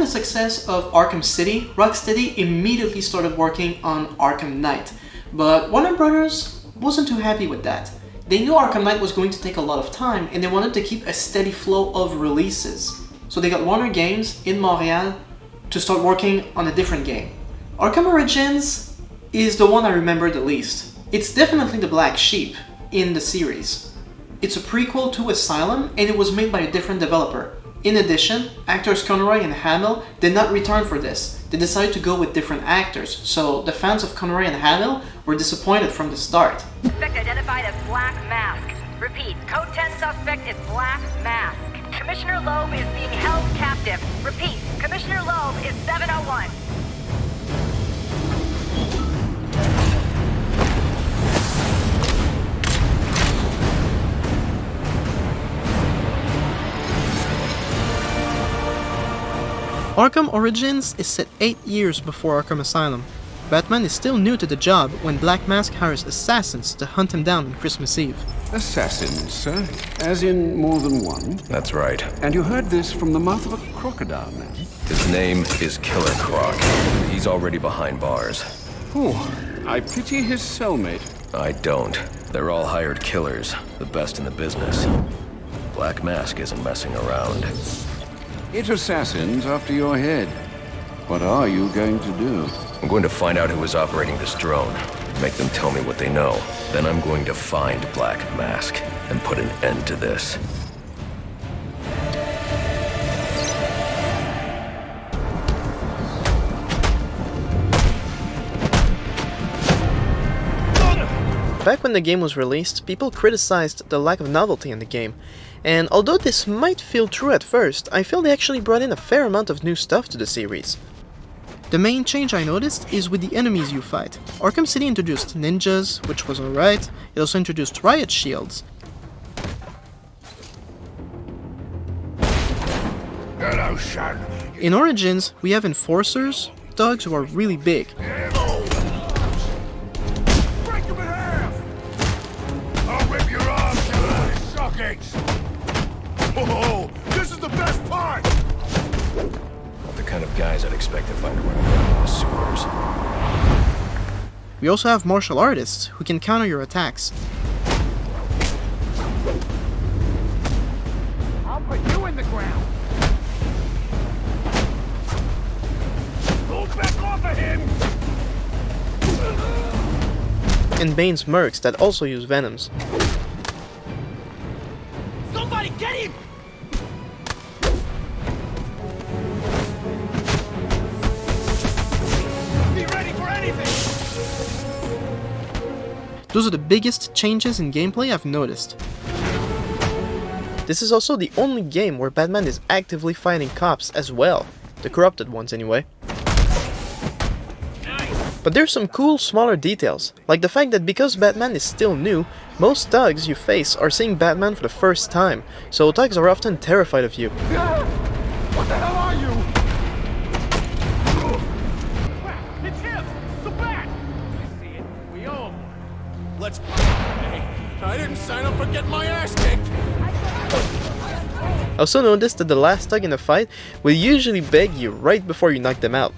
the success of Arkham City, Rocksteady immediately started working on Arkham Knight. But Warner Brothers wasn't too happy with that. They knew Arkham Knight was going to take a lot of time and they wanted to keep a steady flow of releases. So they got Warner Games in Montreal to start working on a different game. Arkham Origins is the one I remember the least. It's definitely the black sheep in the series. It's a prequel to Asylum and it was made by a different developer. In addition, actors Conroy and Hamill did not return for this. They decided to go with different actors, so the fans of Conroy and Hamill were disappointed from the start. Suspect identified as Black Mask. Repeat, code 10 suspect is Black Mask. Commissioner Loeb is being held captive. Repeat, Commissioner Loeb is 701. Arkham Origins is set 8 years before Arkham Asylum. Batman is still new to the job when Black Mask hires assassins to hunt him down on Christmas Eve. Assassins, sir? As in more than one? That's right. And you heard this from the mouth of a crocodile, man? His name is Killer Croc. He's already behind bars. Oh, I pity his cellmate. I don't. They're all hired killers, the best in the business. Black Mask isn't messing around. It's assassins after your head. What are you going to do? I'm going to find out who is operating this drone, make them tell me what they know. Then I'm going to find Black Mask and put an end to this. Back when the game was released, people criticized the lack of novelty in the game. And although this might feel true at first, I feel they actually brought in a fair amount of new stuff to the series. The main change I noticed is with the enemies you fight. Arkham City introduced ninjas, which was alright. It also introduced riot shields. Hello, son. In Origins, we have enforcers, thugs who are really big. Break him in half! I'll rip your arms out his sockets! Oh, this is the best part! The kind of guys I'd expect to find running around in the sewers. We also have martial artists who can counter your attacks. I'll put you in the ground! Pull back off of him! And Bane's mercs that also use venoms. Somebody get him! Be ready for anything! Those are the biggest changes in gameplay I've noticed. This is also the only game where Batman is actively fighting cops as well. The corrupted ones anyway. But there's some cool smaller details, like the fact that because Batman is still new, most thugs you face are seeing Batman for the first time, so thugs are often terrified of you. What the hell are you? It's him! The bat! We see it. We own. Let's... Hey, I didn't sign up for getting my ass kicked! I also noticed that the last thug in a fight will usually beg you right before you knock them out.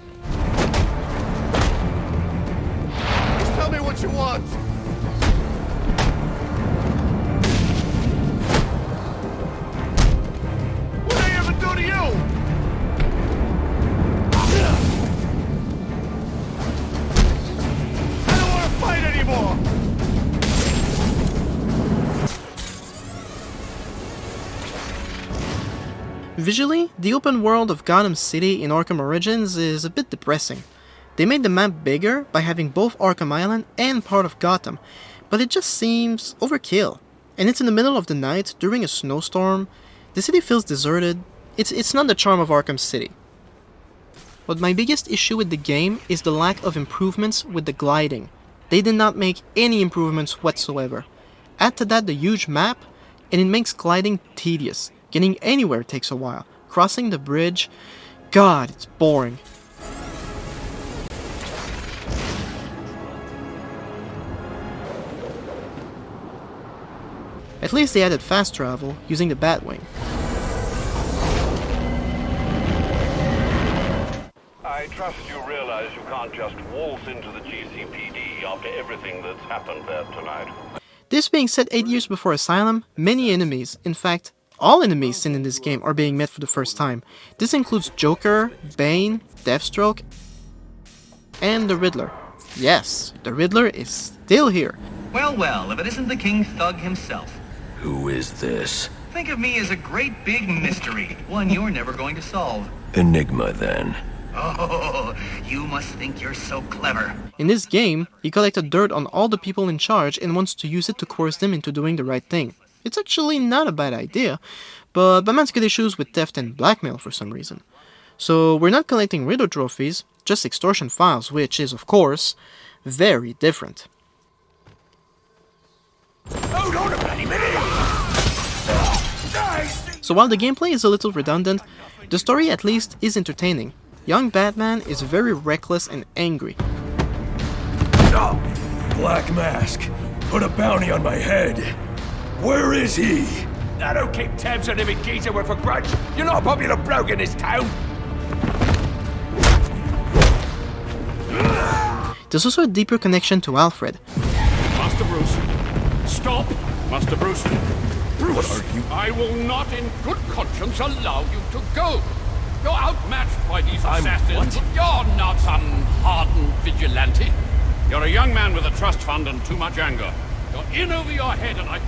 Just tell me what you want! What did I ever do to you? I don't want to fight anymore! Visually, the open world of Gotham City in Arkham Origins is a bit depressing. They made the map bigger by having both Arkham Island and part of Gotham, but it just seems overkill. And it's in the middle of the night, during a snowstorm. The city feels deserted. It's not the charm of Arkham City. But my biggest issue with the game is the lack of improvements with the gliding. They did not make any improvements whatsoever. Add to that the huge map, and it makes gliding tedious. Getting anywhere takes a while. Crossing the bridge, God, it's boring. At least they added fast travel using the Batwing. I trust you realize you can't just waltz into the GCPD after everything that's happened there tonight. This being set 8 years before Asylum, many enemies, in fact, all enemies seen in this game are being met for the first time. This includes Joker, Bane, Deathstroke, and the Riddler. Yes, the Riddler is still here. Well, well, if it isn't the King Thug himself. Who is this? Think of me as a great big mystery, one you're never going to solve. Enigma, then. Oh, you must think you're so clever. In this game, he collected dirt on all the people in charge and wants to use it to coerce them into doing the right thing. It's actually not a bad idea, but Batman's got issues with theft and blackmail for some reason. So we're not collecting Riddler trophies, just extortion files, which is, of course, very different. Hold on a bloody minute! So while the gameplay is a little redundant, the story at least is entertaining. Young Batman is very reckless and angry. Black Mask, put a bounty on my head. Where is he? I don't keep tabs on every geezer with a grudge. You're not a popular bloke in this town. There's also a deeper connection to Alfred. Master Bruce, stop! Master Bruce. Bruce, What are you? I will not in good conscience allow you to go. You're outmatched by these I'm assassins. what? You're not some hardened vigilante. You're a young man with a trust fund and too much anger. You're in over your head, and I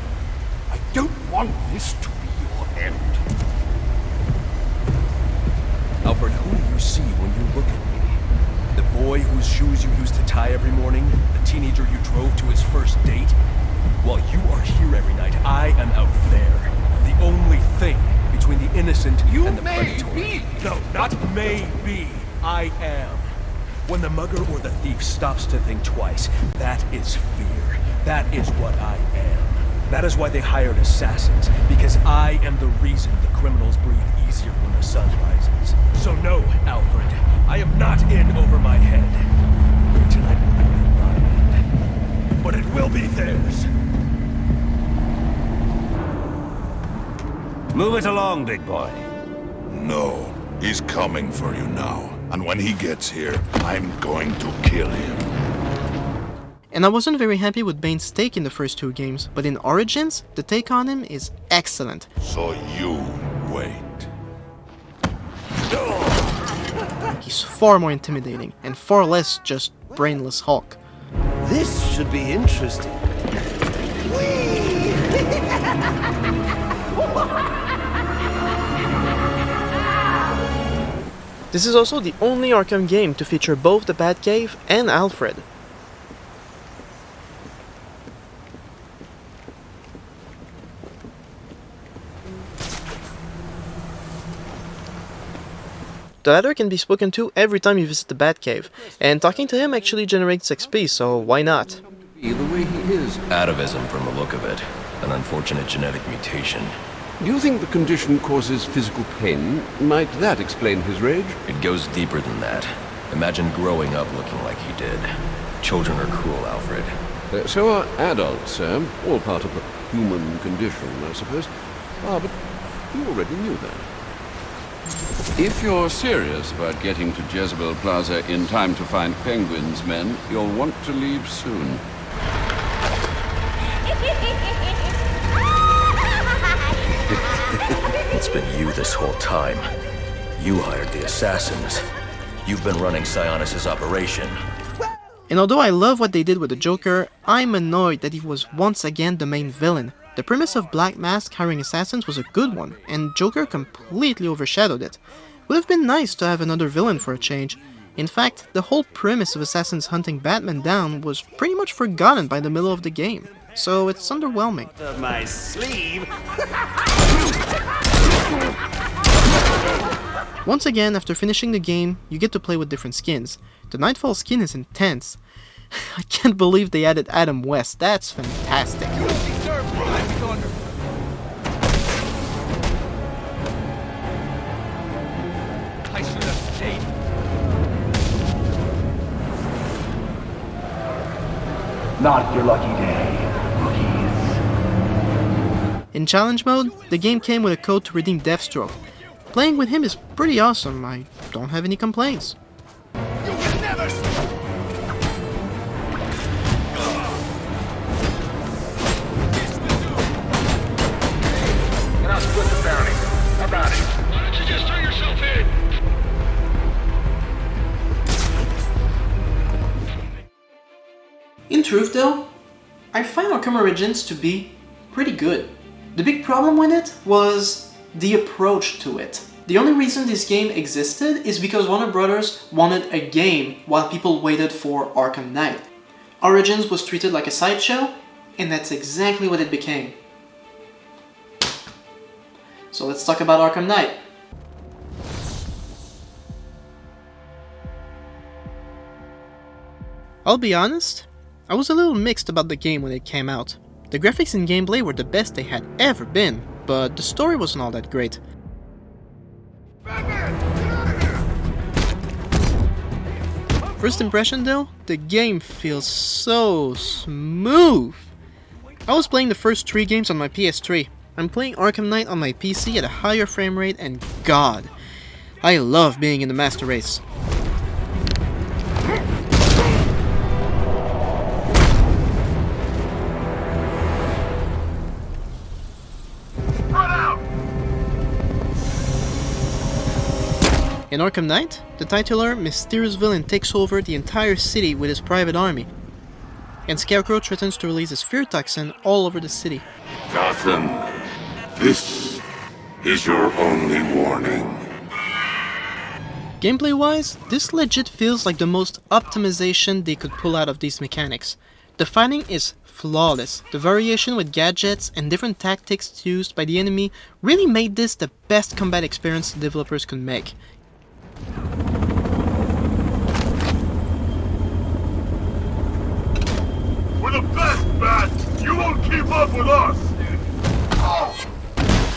don't want this to be your end. Alfred, who do you see when you look at me? The boy whose shoes you used to tie every morning? The teenager you drove to his first date? While you are here every night, I am out there. The only thing between the innocent and the predatory. No, not may be. I am. When the mugger or the thief stops to think twice, that is fear. That is what I am. That is why they hired assassins, because I am the reason the criminals breathe easier when the sun rises. So no, Alfred, I am not in over my head. Tonight will be mine, but it will be theirs. Move it along, big boy. No, he's coming for you now. And when he gets here, I'm going to kill him. And I wasn't very happy with Bane's take in the first two games, but in Origins, the take on him is excellent. So you wait. He's far more intimidating, and far less just brainless Hulk. This should be interesting. This is also the only Arkham game to feature both the Batcave and Alfred. The latter can be spoken to every time you visit the Batcave, and talking to him actually generates XP, so why not? The way he is. Atavism from the look of it. An unfortunate genetic mutation. Do you think the condition causes physical pain? Might that explain his rage? It goes deeper than that. Imagine growing up looking like he did. Children are cruel, Alfred. So are adults, sir. All part of the human condition, I suppose. Ah, but you already knew that. If you're serious about getting to Jezebel Plaza in time to find Penguin's men, you'll want to leave soon. It's been you this whole time. You hired the assassins. You've been running Sionis' operation. And although I love what they did with the Joker, I'm annoyed that he was once again the main villain. The premise of Black Mask hiring assassins was a good one, and Joker completely overshadowed it. Would have been nice to have another villain for a change. In fact, the whole premise of assassins hunting Batman down was pretty much forgotten by the middle of the game, so it's underwhelming. My sleeve. Once again, after finishing the game, you get to play with different skins. The Nightfall skin is intense. I can't believe they added Adam West, that's fantastic. I should have stayed. Not your lucky day, rookies. In challenge mode, the game came with a code to redeem Deathstroke. Playing with him is pretty awesome, I don't have any complaints. just turn yourself in! In truth though, I find Arkham Origins to be pretty good. The big problem with it was the approach to it. The only reason this game existed is because Warner Brothers wanted a game while people waited for Arkham Knight. Origins was treated like a sideshow, and that's exactly what it became. So let's talk about Arkham Knight. I'll be honest, I was a little mixed about the game when it came out. The graphics and gameplay were the best they had ever been, but the story wasn't all that great. First impression though, the game feels so smooth. I was playing the first 3 games on my PS3. I'm playing Arkham Knight on my PC at a higher frame rate, and god, I love being in the master race. In Arkham Knight, the titular, mysterious villain takes over the entire city with his private army, and Scarecrow threatens to release his fear toxin all over the city. Gotham, this is your only warning. Gameplay-wise, this legit feels like the most optimization they could pull out of these mechanics. The fighting is flawless. The variation with gadgets and different tactics used by the enemy really made this the best combat experience the developers could make. We're the best, Bat! You won't keep up with us!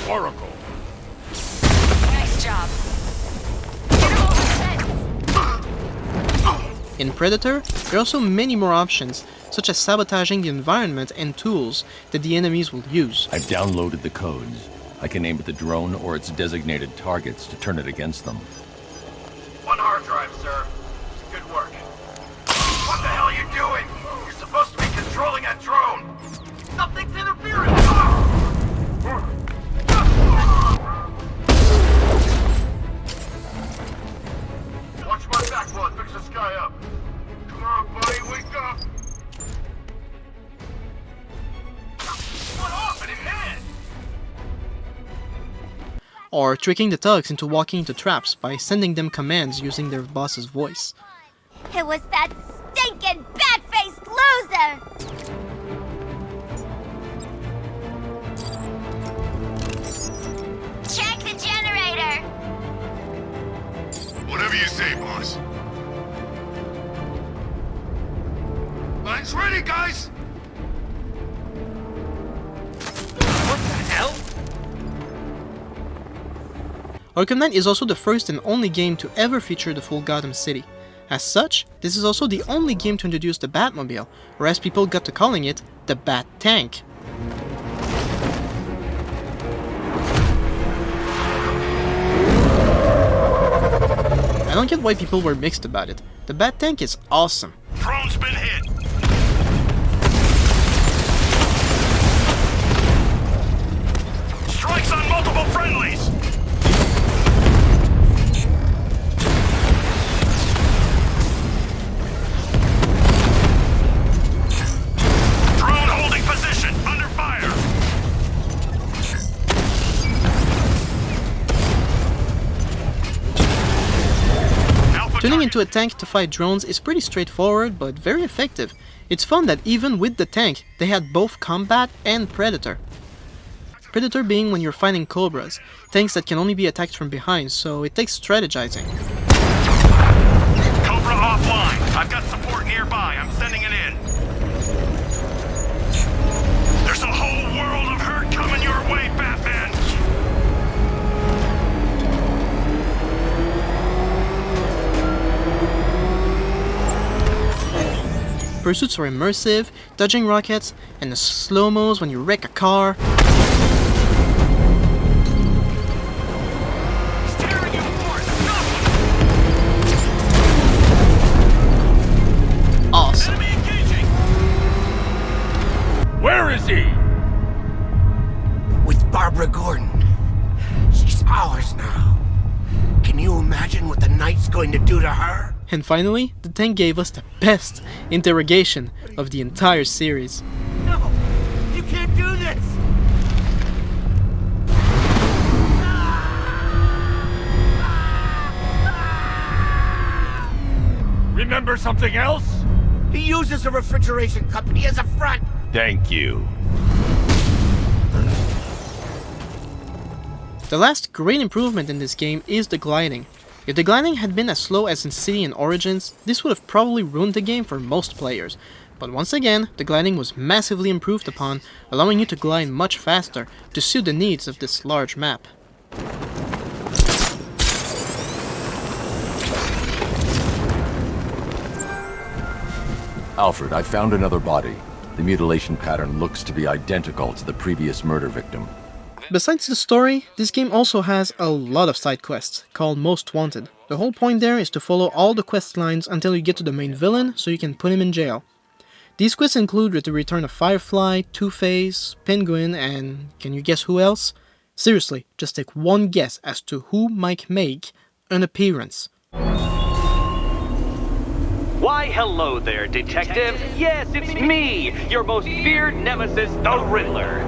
Oracle. Nice job. In Predator, there are also many more options, such as sabotaging the environment and tools that the enemies will use. I've downloaded the codes. I can aim at the drone or its designated targets to turn it against them. 1 hard drive, sir. Good work. What the hell are you doing? You're supposed to be controlling that drone. Something's interfering. Watch my back while I fix this guy up. Come on, buddy, wake up. What off in his head? Or tricking the thugs into walking into traps by sending them commands using their boss's voice. It was that stinking bat-faced loser! Check the generator! Whatever you say, boss. Line's ready, guys! What the hell? Arkham Knight is also the first and only game to ever feature the full Gotham City. As such, this is also the only game to introduce the Batmobile, or as people got to calling it, the Bat Tank. I don't get why people were mixed about it. The Bat Tank is awesome. Drone's been hit. Strikes on multiple friendlies. Drone holding position. Under fire. Turning into a tank to fight drones is pretty straightforward, but very effective. It's fun that even with the tank, they had both combat and Predator. Predator being when you're fighting Cobras, tanks that can only be attacked from behind, so it takes strategizing. Cobra offline. I've got support nearby. I'm sending it in. There's a whole world of hurt coming your way, Batman. Pursuits are immersive, dodging rockets, and the slow-mos when you wreck a car. Awesome. Where is he? With Barbara Gordon. She's ours now. And finally, the tank gave us the best interrogation of the entire series. No! You can't do this! Remember something else? He uses a refrigeration company as a front! Thank you. The last great improvement in this game is the gliding. If the gliding had been as slow as in City and Origins, this would have probably ruined the game for most players. But once again, the gliding was massively improved upon, allowing you to glide much faster to suit the needs of this large map. Alfred, I found another body. The mutilation pattern looks to be identical to the previous murder victim. Besides the story, this game also has a lot of side quests, called Most Wanted. The whole point there is to follow all the quest lines until you get to the main villain, so you can put him in jail. These quests include the return of Firefly, Two-Face, Penguin, and can you guess who else? Seriously, just take one guess as to who might make an appearance. Why, hello there, detective. Yes, it's me, your most feared nemesis, the Riddler.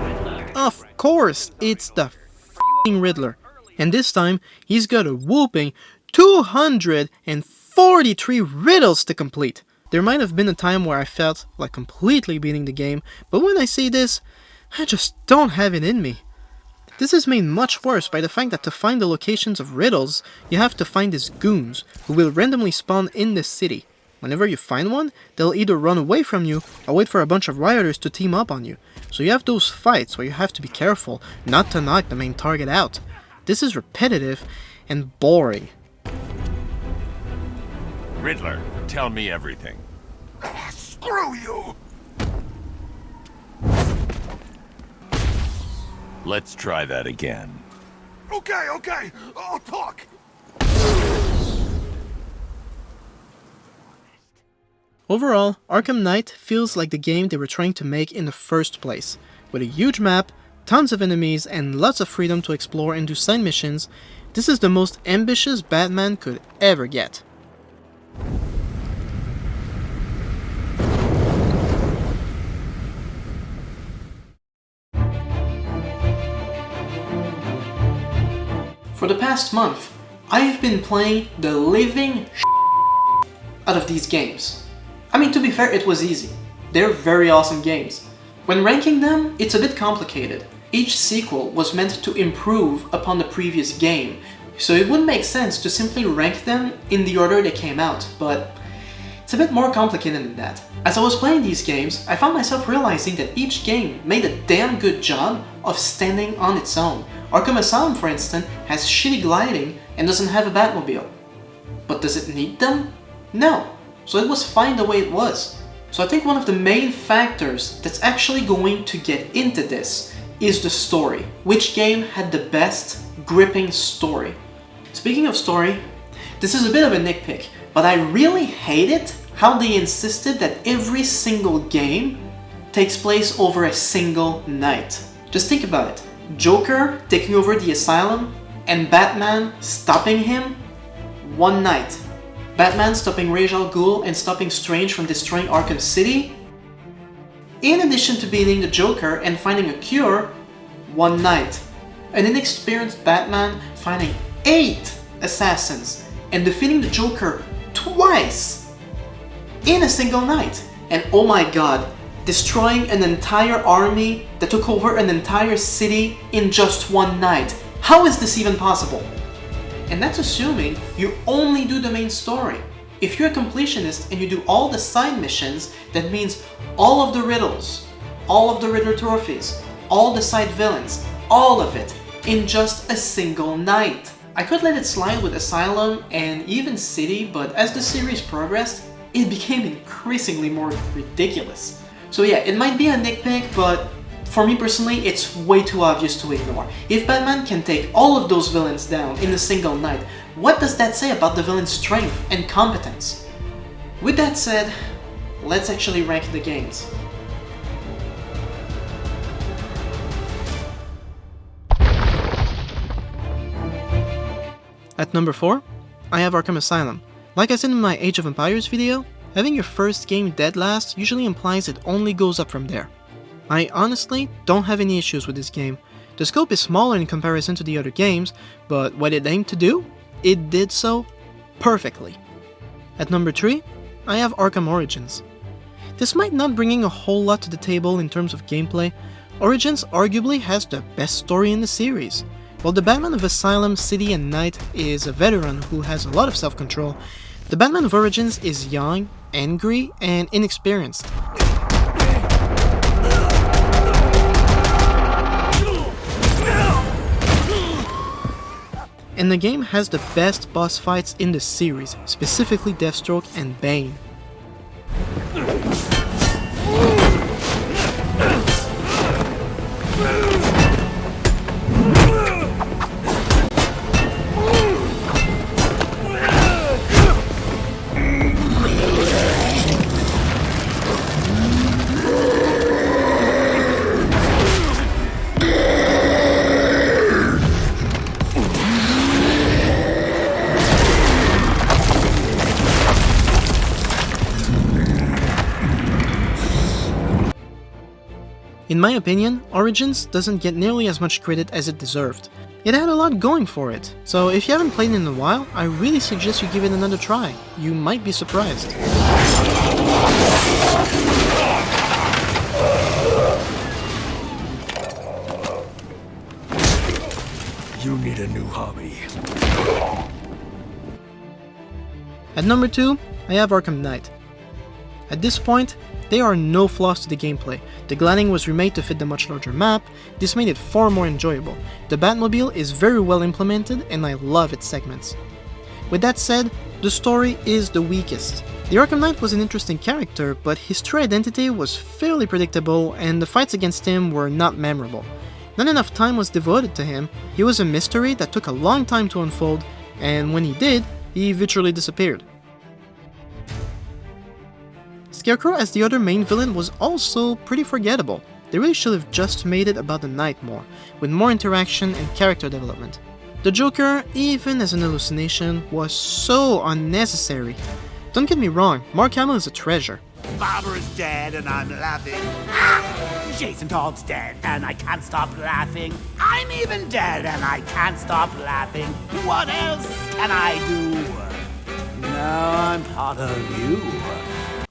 Of course, it's the f***ing Riddler. And this time, he's got a whooping 243 riddles to complete. There might have been a time where I felt like completely beating the game, but when I see this, I just don't have it in me. This is made much worse by the fact that to find the locations of riddles, you have to find these goons, who will randomly spawn in the city. Whenever you find one, they'll either run away from you or wait for a bunch of rioters to team up on you. So you have those fights where you have to be careful not to knock the main target out. This is repetitive and boring. Riddler, tell me everything. Screw you! Let's try that again. Okay, I'll talk. Overall, Arkham Knight feels like the game they were trying to make in the first place. With a huge map, tons of enemies, and lots of freedom to explore and do side missions, this is the most ambitious Batman could ever get. For the past month, I have been playing the living out of these games. I mean, to be fair, it was easy. They're very awesome games. When ranking them, it's a bit complicated. Each sequel was meant to improve upon the previous game, so it wouldn't make sense to simply rank them in the order they came out, but it's a bit more complicated than that. As I was playing these games, I found myself realizing that each game made a damn good job of standing on its own. Arkham Asylum, for instance, has shitty gliding and doesn't have a Batmobile. But does it need them? No. So it was fine the way it was. So I think one of the main factors that's actually going to get into this is the story. Which game had the best gripping story? Speaking of story, this is a bit of a nitpick, but I really hate it how they insisted that every single game takes place over a single night. Just think about it. Joker taking over the asylum and Batman stopping him one night. Batman stopping Ra's al Ghul and stopping Strange from destroying Arkham City. In addition to beating the Joker and finding a cure, one night. An inexperienced Batman finding 8 assassins and defeating the Joker twice in a single night. And oh my god, destroying an entire army that took over an entire city in just one night. How is this even possible? And that's assuming you only do the main story. If you're a completionist and you do all the side missions, that means all of the riddles, all of the Riddler trophies, all the side villains, all of it in just a single night. I could let it slide with Asylum and even City, but as the series progressed, it became increasingly more ridiculous. So yeah, it might be a nitpick, but for me personally, it's way too obvious to ignore. If Batman can take all of those villains down in a single night, what does that say about the villain's strength and competence? With that said, let's actually rank the games. At number 4, I have Arkham Asylum. Like I said in my Age of Empires video, having your first game dead last usually implies it only goes up from there. I honestly don't have any issues with this game. The scope is smaller in comparison to the other games, but what it aimed to do, it did so perfectly. At number 3, I have Arkham Origins. Despite not bringing a whole lot to the table in terms of gameplay, Origins arguably has the best story in the series. While the Batman of Asylum, City and Night is a veteran who has a lot of self-control, the Batman of Origins is young, angry, and inexperienced. And the game has the best boss fights in the series, specifically Deathstroke and Bane. In my opinion, Origins doesn't get nearly as much credit as it deserved. It had a lot going for it, so if you haven't played it in a while, I really suggest you give it another try. You might be surprised. You need a new hobby. At number 2, I have Arkham Knight. At this point, there are no flaws to the gameplay. The gliding was remade to fit the much larger map. This made it far more enjoyable. The Batmobile is very well implemented and I love its segments. With that said, the story is the weakest. The Arkham Knight was an interesting character, but his true identity was fairly predictable and the fights against him were not memorable. Not enough time was devoted to him. He was a mystery that took a long time to unfold, and when he did, he virtually disappeared. Scarecrow as the other main villain was also pretty forgettable. They really should have just made it about the Knight more, with more interaction and character development. The Joker, even as an hallucination, was so unnecessary. Don't get me wrong, Mark Hamill is a treasure. Barbara's dead and I'm laughing. Ah! Jason Todd's dead and I can't stop laughing. I'm even dead and I can't stop laughing. What else can I do? Now I'm part of you.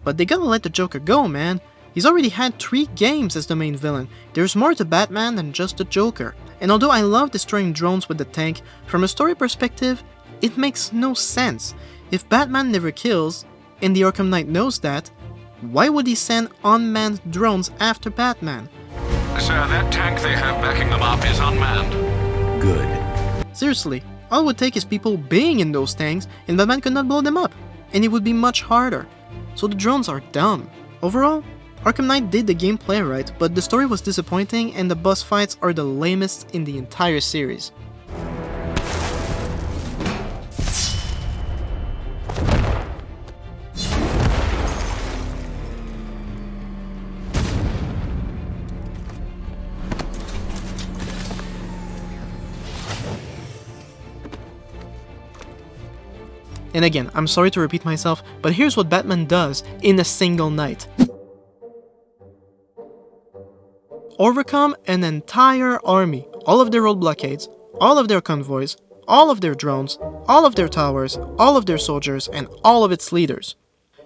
But they gotta let the Joker go, man. He's already had 3 games as the main villain. There's more to Batman than just the Joker. And although I love destroying drones with the tank, from a story perspective, it makes no sense. If Batman never kills, and the Arkham Knight knows that, why would he send unmanned drones after Batman? Sir, that tank they have backing them up is unmanned. Good. Seriously, all it would take is people being in those tanks and Batman could not blow them up. And it would be much harder. So the drones are dumb. Overall, Arkham Knight did the gameplay right, but the story was disappointing and the boss fights are the lamest in the entire series. And again, I'm sorry to repeat myself, but here's what Batman does in a single night. Overcome an entire army, all of their road blockades, all of their convoys, all of their drones, all of their towers, all of their soldiers, and all of its leaders.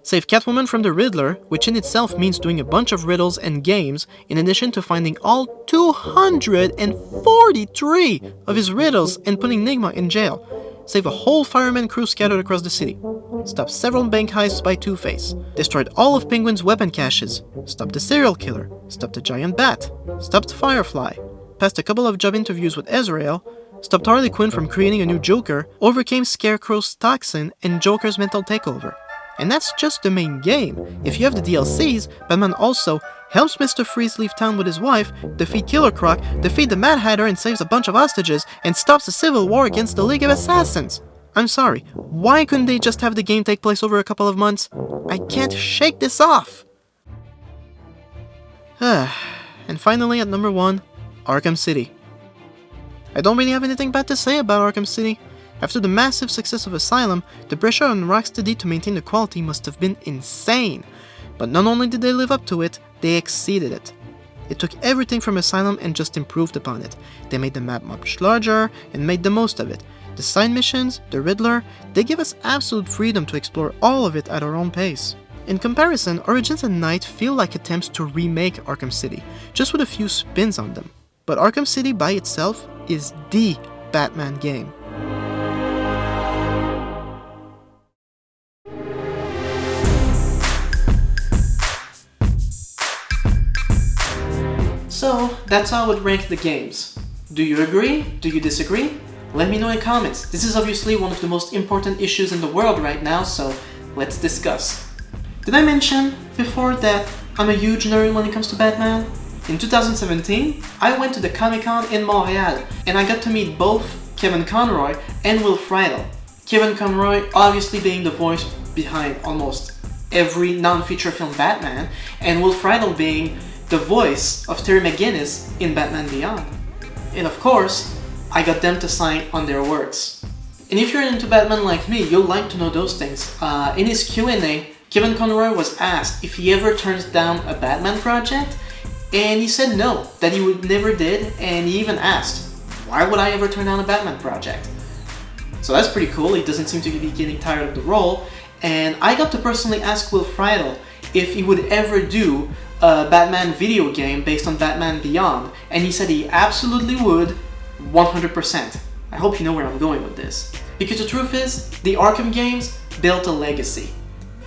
Save Catwoman from the Riddler, which in itself means doing a bunch of riddles and games, in addition to finding all 243 of his riddles and putting Nigma in jail. Save a whole fireman crew scattered across the city. Stopped several bank heists by Two-Face. Destroyed all of Penguin's weapon caches. Stopped the serial killer. Stopped the giant bat. Stopped Firefly. Passed a couple of job interviews with Azrael. Stopped Harley Quinn from creating a new Joker. Overcame Scarecrow's toxin and Joker's mental takeover. And that's just the main game. If you have the DLCs, Batman also helps Mr. Freeze leave town with his wife, defeat Killer Croc, defeat the Mad Hatter and saves a bunch of hostages, and stops a civil war against the League of Assassins. I'm sorry, why couldn't they just have the game take place over a couple of months? I can't shake this off! And finally at number 1, Arkham City. I don't really have anything bad to say about Arkham City. After the massive success of Asylum, the pressure on Rocksteady to maintain the quality must have been insane. But not only did they live up to it, they exceeded it. They took everything from Asylum and just improved upon it. They made the map much larger and made the most of it. The side missions, the Riddler, they give us absolute freedom to explore all of it at our own pace. In comparison, Origins and Knight feel like attempts to remake Arkham City, just with a few spins on them. But Arkham City by itself is the Batman game. So, that's how I would rank the games. Do you agree? Do you disagree? Let me know in comments. This is obviously one of the most important issues in the world right now, so let's discuss. Did I mention before that I'm a huge nerd when it comes to Batman? In 2017, I went to the Comic-Con in Montreal, and I got to meet both Kevin Conroy and Will Friedle. Kevin Conroy obviously being the voice behind almost every non-feature film Batman, and Will Friedle being the voice of Terry McGinnis in Batman Beyond. And of course, I got them to sign on their works. And if you're into Batman like me, you'll like to know those things. In his Q&A, Kevin Conroy was asked if he ever turns down a Batman project, and he said no, that he would never did, and he even asked, why would I ever turn down a Batman project? So that's pretty cool. He doesn't seem to be getting tired of the role, and I got to personally ask Will Friedle if he would ever do a Batman video game based on Batman Beyond, and he said he absolutely would, 100%. I hope you know where I'm going with this. Because the truth is, the Arkham games built a legacy.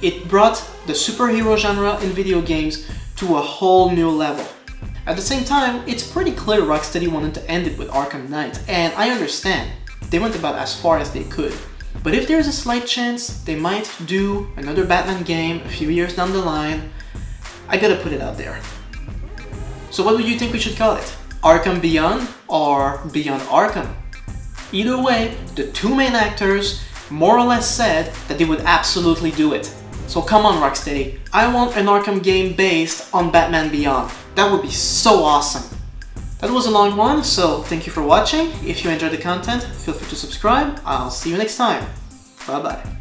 It brought the superhero genre in video games to a whole new level. At the same time, it's pretty clear Rocksteady wanted to end it with Arkham Knight, and I understand. They went about as far as they could. But if there's a slight chance they might do another Batman game a few years down the line, I gotta put it out there. So what would you think we should call it? Arkham Beyond or Beyond Arkham? Either way, the two main actors more or less said that they would absolutely do it. So come on Rocksteady, I want an Arkham game based on Batman Beyond. That would be so awesome. That was a long one, so thank you for watching. If you enjoyed the content, feel free to subscribe. I'll see you next time. Bye bye.